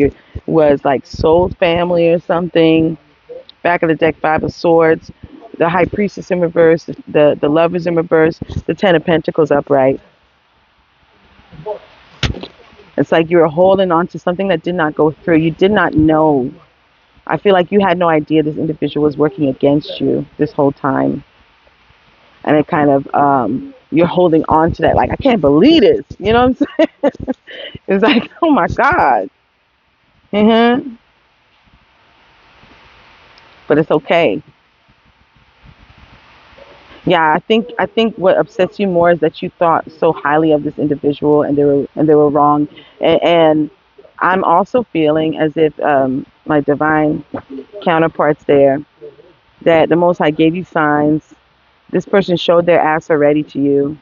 like soul family or something. Back of the deck, 5 of Swords. The High Priestess in reverse. The Lovers in reverse. The 10 of Pentacles upright. It's like you were holding on to something that did not go through. You did not know. I feel like you had no idea this individual was working against you this whole time. And it kind of, you're holding on to that. Like, I can't believe this. You know what I'm saying? It's like, oh my God. But it's okay. Yeah, I think what upsets you more is that you thought so highly of this individual and they were wrong. And I'm also feeling as if my divine counterparts there, that the Most High gave you signs. This person showed their ass already to you.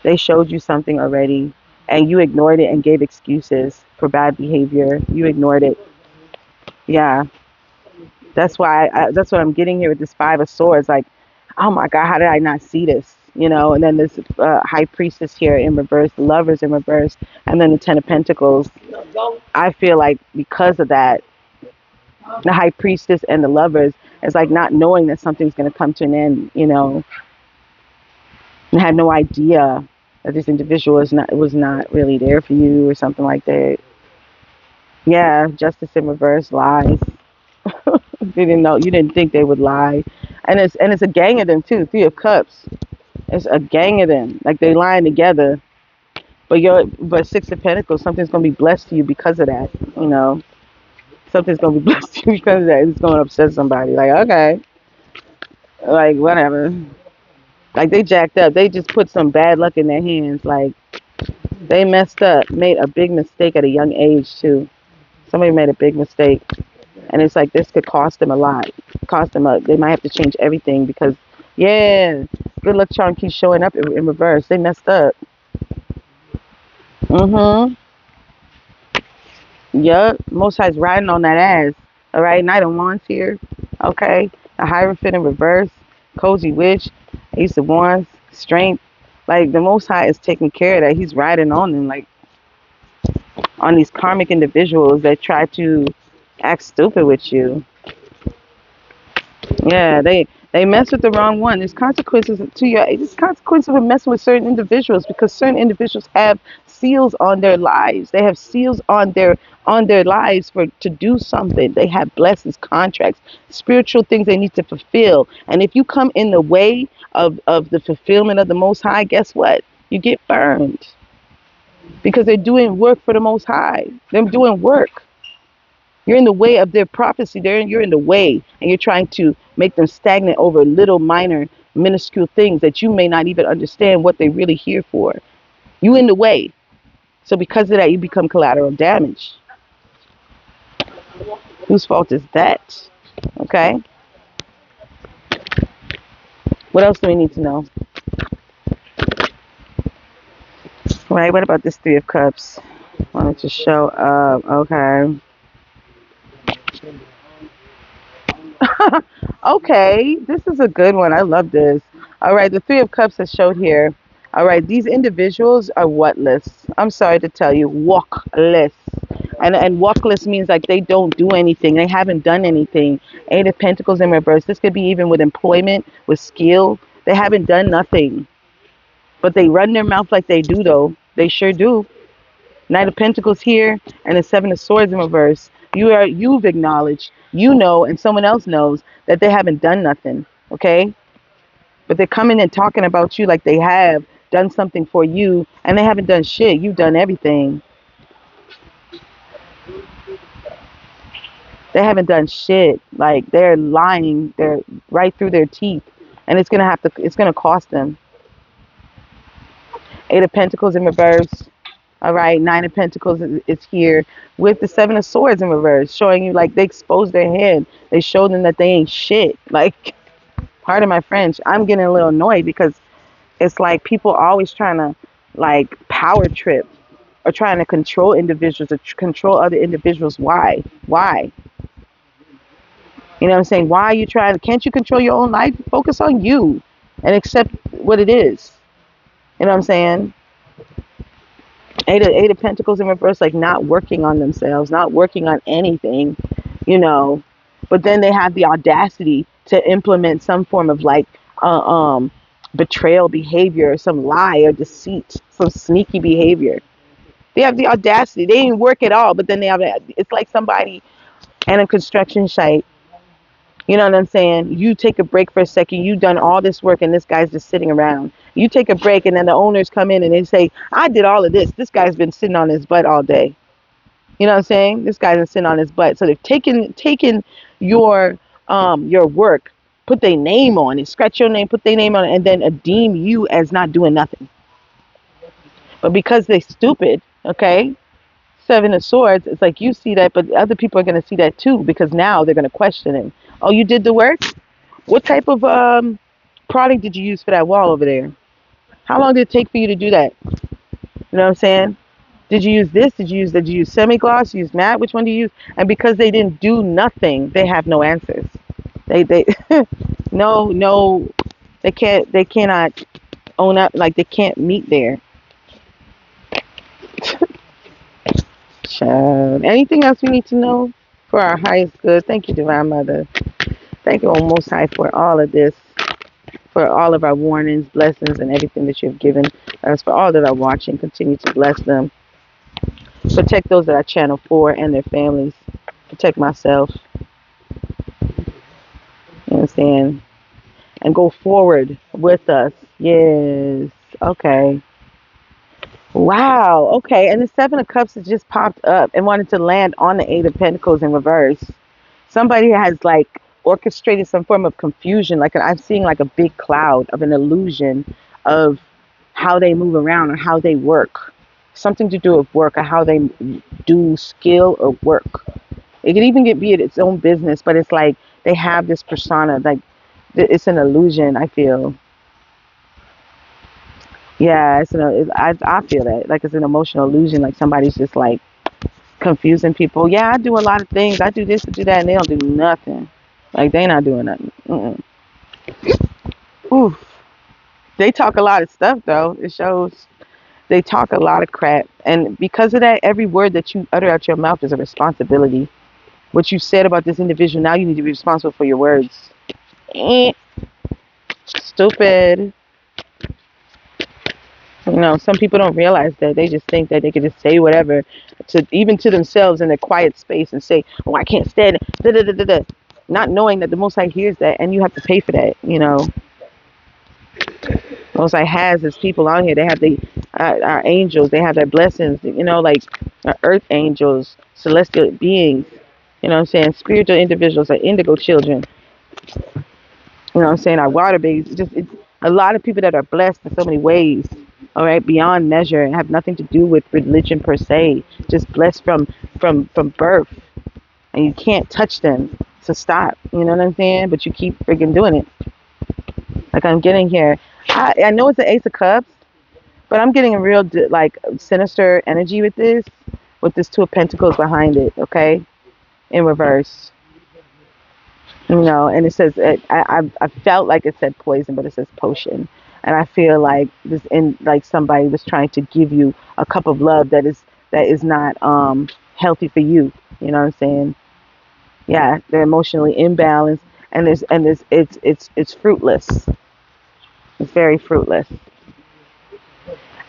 They showed you something already, and you ignored it and gave excuses for bad behavior. You ignored it. Yeah, that's why. That's what I'm getting here with this 5 of Swords. Like, oh my God, how did I not see this? You know, and then this High Priestess here in reverse, the Lovers in reverse, and then the 10 of Pentacles. I feel like because of that, the High Priestess and the Lovers is like not knowing that something's going to come to an end. and had no idea that this individual was not really there for you or something like that. Yeah, justice in reverse, lies. You didn't know, you didn't think they would lie, and it's a gang of them too. Three of Cups. It's a gang of them. Like they lying together. But Six of Pentacles, something's gonna be blessed to you because of that. You know, something's gonna be blessed to you because of that. It's gonna upset somebody. Like okay, like whatever. Like they jacked up. They just put some bad luck in their hands. Like they messed up, made a big mistake at a young age too. Somebody made a big mistake, and it's like this could cost them a lot. Cost them a. They might have to change everything because, yeah, good luck charm keeps showing up in reverse. They messed up. Mhm. Yup. Most High's riding on that ass. All right. Knight of Wands here. Okay. A Hierophant in reverse. Cozy Witch. Ace of Wands. Strength. Like the Most High is taking care of that. He's riding on them, like on these karmic individuals that try to act stupid with you. Yeah, they mess with the wrong one. There's consequences to your. There's consequences of messing with certain individuals because certain individuals have seals on their lives. They have seals on their lives for to do something. They have blessings, contracts, spiritual things they need to fulfill. And if you come in the way of the fulfillment of the Most High, guess what? You get burned because they're doing work for the Most High. They're doing work. You're in the way of their prophecy. You're in the way, and you're trying to make them stagnant over little, minor, minuscule things that you may not even understand what they're really here for. You in the way. So because of that, you become collateral damage. Whose fault is that? Okay. What else do we need to know? Right. What about this Three of Cups? Wanted to show up. Okay. Okay, this is a good one. I love this. All right, the Three of Cups is showed here. All right, these individuals are whatless. I'm sorry to tell you, walkless. And walkless means like they don't do anything. They haven't done anything. Eight of Pentacles in reverse. This could be even with employment, with skill. They haven't done nothing. But they run their mouth like they do though. They sure do. Knight of Pentacles here and the Seven of Swords in reverse. You've acknowledged, you know, and someone else knows that they haven't done nothing. Okay? But they're coming and talking about you like they have done something for you and they haven't done shit. You've done everything. They haven't done shit. Like they're lying, they're right through their teeth. And it's gonna cost them. Eight of Pentacles in reverse. All right, Nine of Pentacles is here with the Seven of Swords in reverse, showing you like they exposed their head. They showed them that they ain't shit. Like, pardon my French, I'm getting a little annoyed because it's like people always trying to like power trip or trying to control individuals or control other individuals. Why? Why? You know what I'm saying? Why are you trying? Can't you control your own life? Focus on you and accept what it is. You know what I'm saying? Eight of Pentacles in reverse, like not working on themselves, not working on anything, you know. But then they have the audacity to implement some form of like uh, um, betrayal behavior, some lie or deceit, some sneaky behavior. They have the audacity. They didn't work at all, but then they have it's like somebody in a construction site. You know what I'm saying? You take a break for a second. You've done all this work, and this guy's just sitting around. You take a break, and then the owners come in and they say, "I did all of this. This guy's been sitting on his butt all day." You know what I'm saying? This guy's been sitting on his butt. So they've taken your work, put their name on it, scratch your name, put their name on it, and then deem you as not doing nothing. But because they're stupid, okay, Seven of Swords, it's like you see that, but other people are going to see that too because now they're going to question him. Oh, you did the work? What type of product did you use for that wall over there? How long did it take for you to do that? You know what I'm saying? Did you use this? Did you use semi-gloss? Use matte? Which one do you use? And because they didn't do nothing, they have no answers. They no, they cannot own up, like they can't meet there. Child. Anything else we need to know for our highest good? Thank you, Divine Mother. Thank you, Most High, for all of this. for all of our warnings, blessings, and everything that you've given us. For all that are watching, continue to bless them. Protect those that I channel for and their families. Protect myself. You know what I'm saying? And go forward with us. Yes. Okay. Wow. Okay. And the Seven of Cups has just popped up and wanted to land on the Eight of Pentacles in reverse. Somebody has like orchestrated some form of confusion. Like I'm seeing like a big cloud of an illusion of how they move around or how they work. Something to do with work or how they do skill or work. It could even be its own business, but it's like they have this persona. Like it's an illusion. I feel. Yeah, I feel that like it's an emotional illusion. Like somebody's just like confusing people. Yeah, I do a lot of things. I do this, I do that, and they don't do nothing. Like they not doing nothing. Mm-mm. Oof. They talk a lot of stuff though. It shows they talk a lot of crap, and because of that, every word that you utter out your mouth is a responsibility. What you said about this individual, now you need to be responsible for your words. Eh, stupid. Some people don't realize that. They just think that they can just say whatever to even to themselves in a quiet space and say, "Oh, I can't stand it." Da, da, da, da, da. Not knowing that the Most High hears that, and you have to pay for that. Most High has His people on here. They have our angels. They have their blessings. Like earth angels, celestial beings. You know what I'm saying? Spiritual individuals, our indigo children. You know what I'm saying? Our water babies. It's a lot of people that are blessed in so many ways. All right, beyond measure, and have nothing to do with religion per se. Just blessed from birth, and you can't touch them. So stop. You know what I'm saying? But you keep freaking doing it. Like I'm getting here. I know it's the Ace of Cups, but I'm getting a real like sinister energy with this Two of Pentacles behind it. Okay, in reverse. And it says I felt like it said poison, but it says potion, and I feel like like somebody was trying to give you a cup of love that is not healthy for you. You know what I'm saying? Yeah, they're emotionally imbalanced, and it's fruitless. It's very fruitless.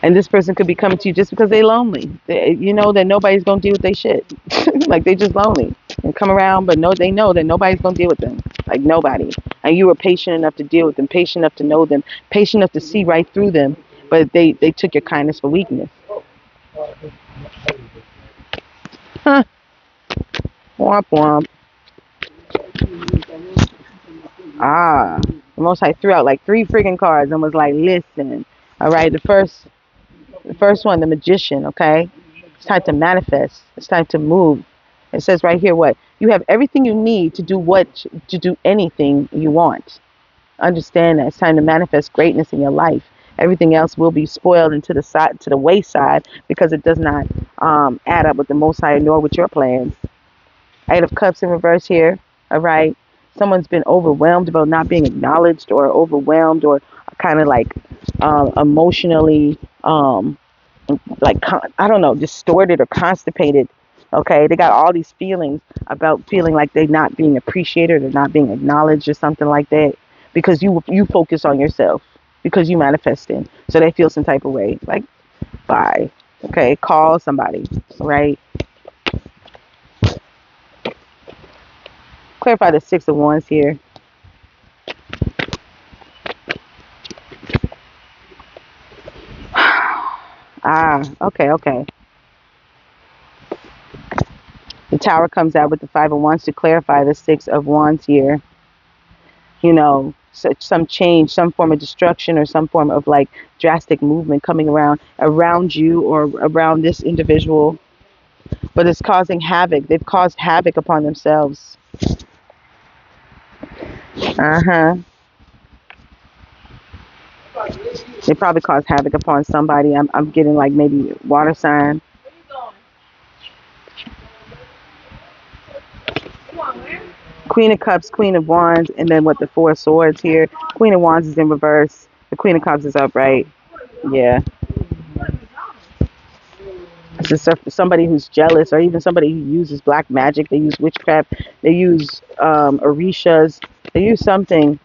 And this person could be coming to you just because they're lonely. You know that nobody's gonna deal with their shit. Like they just lonely and come around, but no, they know that nobody's gonna deal with them. Like nobody. And you were patient enough to deal with them, patient enough to know them, patient enough to see right through them. But they took your kindness for weakness. Huh. Womp womp. Ah. The Most High threw out like three freaking cards and was like, listen. All right, the first one, the magician, okay? It's time to manifest. It's time to move. It says right here what? You have everything you need to do anything you want. Understand that it's time to manifest greatness in your life. Everything else will be spoiled into the side to the wayside because it does not add up with the Most High nor with your plans. Eight of Cups in reverse here. All right. Someone's been overwhelmed about not being acknowledged or overwhelmed or kind of like emotionally like I don't know, distorted or constipated. Okay, they got all these feelings about feeling like they're not being appreciated or not being acknowledged or something like that because you focus on yourself because you manifesting, so they feel some type of way. Like, bye. Okay, call somebody. Right. Clarify the Six of Wands here. Ah, okay, okay. The Tower comes out with the Five of Wands to clarify the Six of Wands here. Some change, some form of destruction or some form of like drastic movement coming around you or around this individual, but it's causing havoc. They've caused havoc upon themselves. Uh-huh. They probably caused havoc upon somebody. I'm getting like maybe water sign. Queen of Cups, Queen of Wands, and then what, the Four of Swords here. Queen of Wands is in reverse. The Queen of Cups is upright. Yeah. It's just somebody who's jealous or even somebody who uses black magic. They use witchcraft. They use orishas. They use something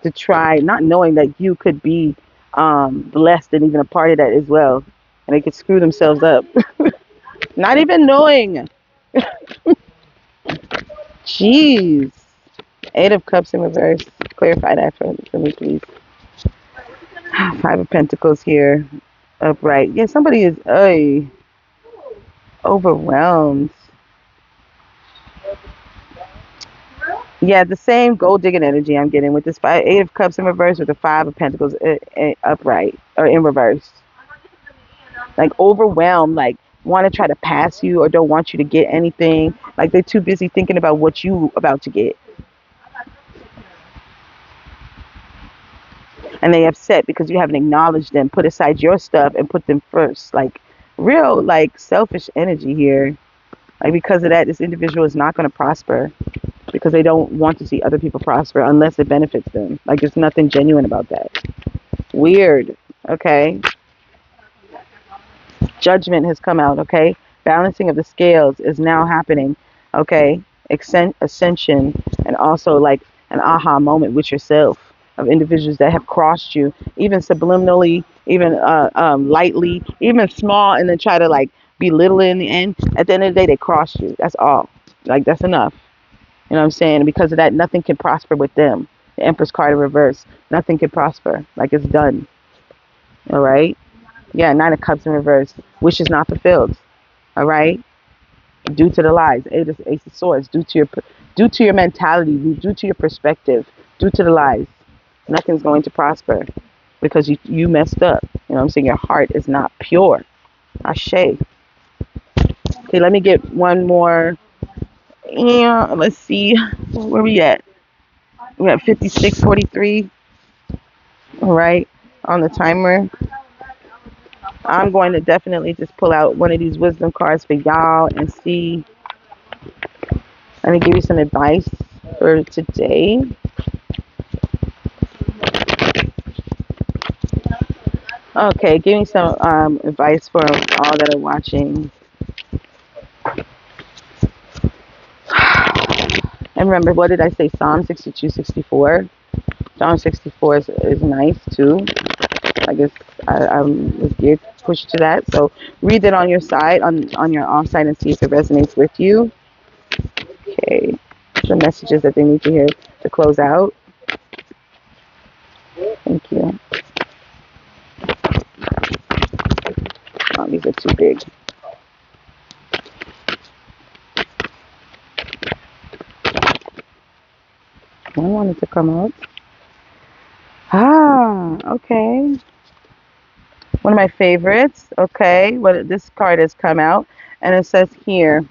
to try, not knowing that you could be blessed and even a part of that as well. And they could screw themselves up. Not even knowing. Jeez. Eight of Cups in reverse. Clarify that for me, please. Five of Pentacles here. Upright. Yeah, somebody is overwhelmed. Yeah, the same gold digging energy I'm getting with this Eight of Cups in reverse with the Five of Pentacles upright or in reverse. Like overwhelmed, like want to try to pass you or don't want you to get anything. Like they're too busy thinking about what you about to get. And they upset because you haven't acknowledged them, put aside your stuff and put them first. Like real like selfish energy here. Like because of that, this individual is not going to prosper because they don't want to see other people prosper unless it benefits them. Like there's nothing genuine about that. Weird. Okay. Judgment has come out. Okay. Balancing of the scales is now happening. Okay. Ascension and also like an aha moment with yourself of individuals that have crossed you, even subliminally, even lightly, even small, and then try to like belittle it in the end. At the end of the day, they crossed you. That's all. Like that's enough. You know what I'm saying? And because of that, nothing can prosper with them. The Empress card in reverse. Nothing can prosper. Like it's done. All right? Yeah, Nine of Cups in reverse. Wishes not fulfilled. All right? Due to the lies. Ace of Swords. Due to your mentality. Due to your perspective. Due to the lies. Nothing's going to prosper because you messed up. You know what I'm saying? Your heart is not pure. Ashe. Okay, let me get one more. Yeah, let's see. Where we at? We're at 56:43. All right, on the timer. I'm going to definitely just pull out one of these wisdom cards for y'all and see. Let me give you some advice for today. Okay, give me some advice for all that are watching. And remember, what did I say? Psalm 62, 64. Psalm 64 is nice too. I guess I was geared push to that. So read it on your side, on your off side, and see if it resonates with you. Okay, the messages that they need to hear to close out. Thank you. Oh, these are too big. I wanted to come out. Ah, okay. One of my favorites. Okay, what this card has come out, and it says here.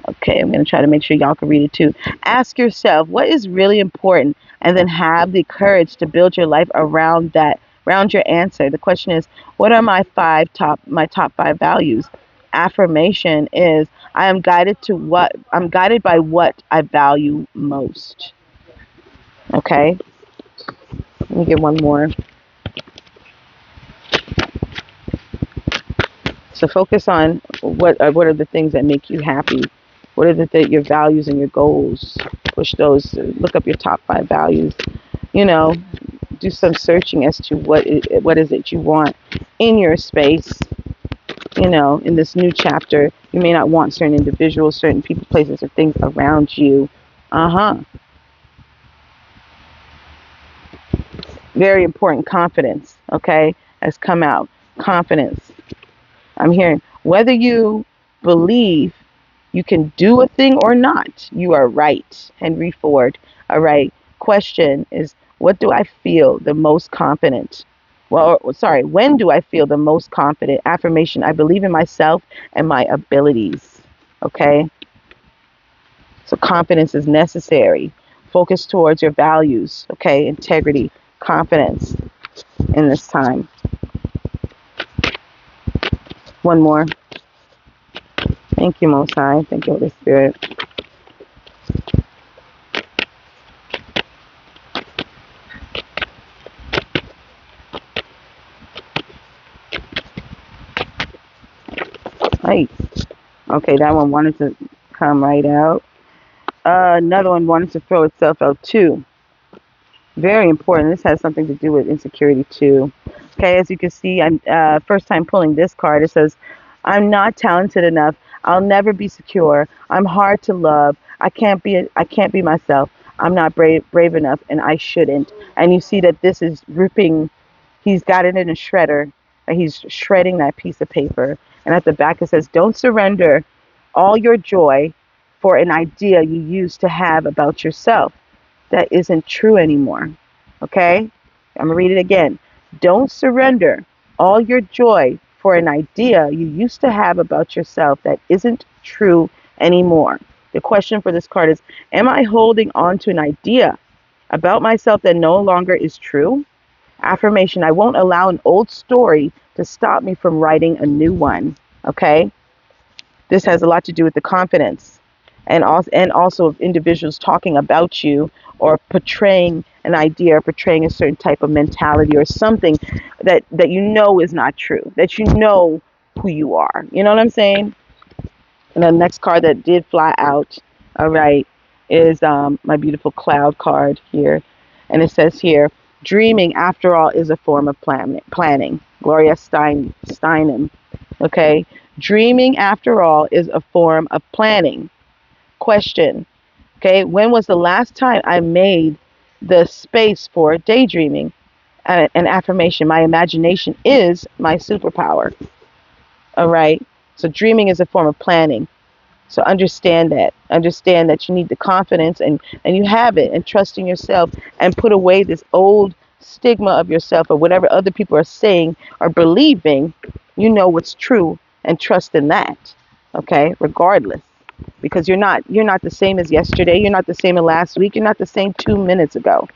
Okay, I'm going to try to make sure y'all can read it too. Ask yourself what is really important and then have the courage to build your life around that, around your answer. The question is, what are my top five values? Affirmation is I'm guided by what I value most. Okay? Let me get one more. So focus on what are the things that make you happy. What are your values and your goals? Push those. Look up your top five values. You know, do some searching as to what is it you want in your space. You know, in this new chapter, you may not want certain individuals, certain people, places, or things around you. Very important. Confidence. Okay, has come out. Confidence. I'm hearing whether you believe you can do a thing or not, you are right. Henry Ford. All right. Question is, what do I feel the most confident? Well, sorry, when do I feel the most confident? Affirmation, I believe in myself and my abilities. Okay. So confidence is necessary. Focus towards your values. Okay. Integrity, confidence in this time. One more. Thank you, Most High. Thank you, Holy Spirit. Nice. Okay, that one wanted to come right out. Another one wanted to throw itself out too. Very important. This has something to do with insecurity too. Okay, as you can see, I'm first time pulling this card. It says, "I'm not talented enough. I'll never be secure. I'm hard to love. I can't be myself. I'm not brave enough, and I shouldn't." And you see that this is ripping. He's got it in a shredder. And he's shredding that piece of paper. And at the back it says, "Don't surrender all your joy for an idea you used to have about yourself that isn't true anymore." Okay? I'm going to read it again. "Don't surrender all your joy for an idea you used to have about yourself that isn't true anymore." The question for this card is, am I holding on to an idea about myself that no longer is true? Affirmation: I won't allow an old story to stop me from writing a new one. Okay? This has a lot to do with the confidence and also of individuals talking about you or portraying an idea or portraying a certain type of mentality or something that you know is not true, that you know who you are. You know what I'm saying? And the next card that did fly out, all right, is my beautiful cloud card here. And it says here, "Dreaming, after all, is a form of planning." Gloria Steinem. Okay? Dreaming, after all, is a form of planning. Question. Okay? When was the last time I made the space for daydreaming? An affirmation: my imagination is my superpower. All right? So dreaming is a form of planning. So understand that. Understand that you need the confidence and you have it, and trust in yourself, and put away this old stigma of yourself or whatever other people are saying or believing. You know what's true, and trust in that. Okay? Regardless. Because you're not the same as yesterday, you're not the same as last week, you're not the same 2 minutes ago.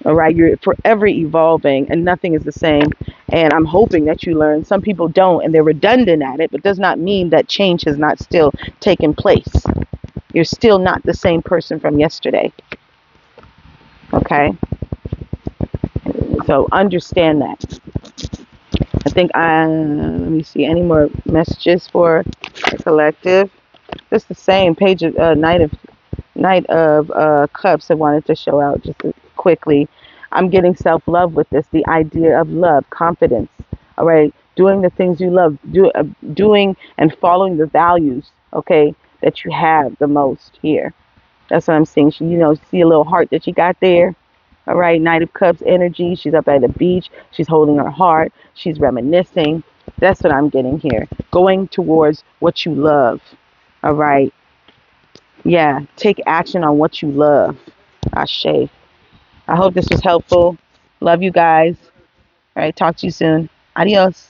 All right, you're forever evolving, and nothing is the same. And I'm hoping that you learn. Some people don't, and they're redundant at it, but does not mean that change has not still taken place. You're still not the same person from yesterday. Okay, so understand that. I think let me see any more messages for the collective. Just the same page of Knight of Cups I wanted to show out just quickly. I'm getting self-love with this, the idea of love, confidence. All right, doing the things you love, doing and following the values, okay, that you have the most here. That's what I'm seeing. See a little heart that you got there. All right, Knight of Cups energy. She's up at the beach. She's holding her heart. She's reminiscing. That's what I'm getting here. Going towards what you love. All right. Yeah, take action on what you love. Ashe. I hope this was helpful. Love you guys. All right, talk to you soon. Adios.